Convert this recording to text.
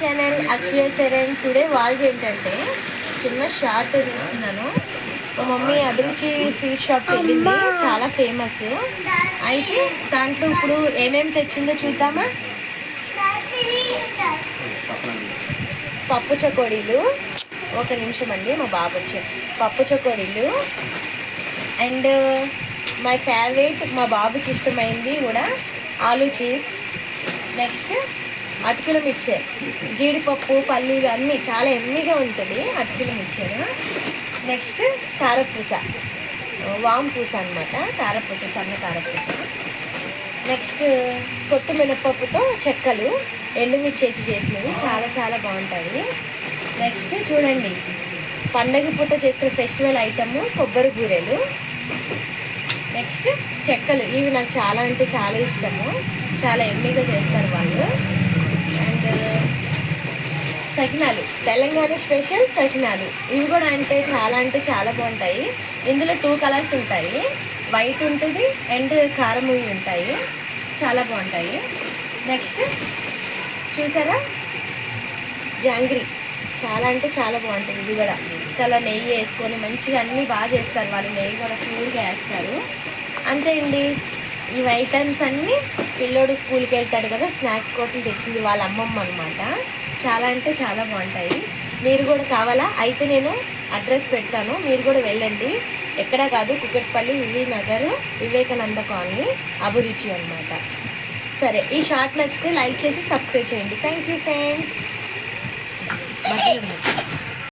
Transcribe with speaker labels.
Speaker 1: Channel అక్షయ Sharan. Today వాళ్ళు ఏంటంటే చిన్న షార్ట్ తీస్తున్నాను. మా మమ్మీ అభిరుచి స్వీట్ షాప్కి వెళ్ళింది, చాలా ఫేమస్. అయితే దాంట్లో ఇప్పుడు ఏమేమి తెచ్చిందో చూద్దామా. పప్పు చకోడీలు, ఒక నిమిషం అండి మా బాబు వచ్చారు. పప్పు చకోడీలు అండ్ మై ఫేవరెట్, మా బాబుకి ఇష్టమైంది కూడా ఆలూ చిప్స్. నెక్స్ట్ అటుకుల మిక్చర్, జీడిపప్పు పల్లీలు అన్నీ చాలా ఎమ్మిగా ఉంటుంది అటుకుల మిక్చర్. నెక్స్ట్ కారపూస, వామ్ పూస అనమాట, కారపూస, సన్న కారపూస. నెక్స్ట్ కొట్టు మినపప్పుతో చెక్కలు ఎండుమిర్చేసి చేసినవి, చాలా చాలా బాగుంటాయి. నెక్స్ట్ చూడండి, పండగ పూట చేసిన ఫెస్టివల్ ఐటమ్ కొబ్బరి బూరెలు. నెక్స్ట్ చెక్కలు, ఇవి నాకు చాలా అంటే చాలా ఇష్టము, చాలా ఎమ్మిగా చేస్తారు వాళ్ళు. అండ్ సకినాలు, తెలంగాణ స్పెషల్ సకినాలు, ఇవి కూడా అంటే చాలా బాగుంటాయి. ఇందులో 2 కలర్స్ ఉంటాయి, వైట్ ఉంటుంది అండ్ కారం ఉంటాయి, చాలా బాగుంటాయి. నెక్స్ట్ చూసారా జాంగ్రీ, చాలా అంటే చాలా బాగుంటుంది. ఇది కూడా చాలా నెయ్యి వేసుకొని మంచిగా అన్నీ బాగా చేస్తారు వాళ్ళు, నెయ్యి కూడా ప్యూర్గా వేస్తారు. అంతే అండి, ఈ ఐటమ్స్ అన్నీ పిల్లోడు స్కూల్కి వెళ్తాడు కదా, స్నాక్స్ కోసం తెచ్చింది వాళ్ళ అమ్మమ్మ అనమాట. చాలా అంటే చాలా బాగుంటాయి. మీరు కూడా కావాలా అయితే నేను అడ్రస్ పెడతాను, మీరు కూడా వెళ్ళండి. ఎక్కడా కాదు, కుకట్పల్లి వివినగర్ వివేకానంద కాలనీ అభిరుచి అనమాట. సరే, ఈ షార్ట్ నచ్చితే లైక్ చేసి సబ్స్క్రైబ్ చేయండి. Thank you friends.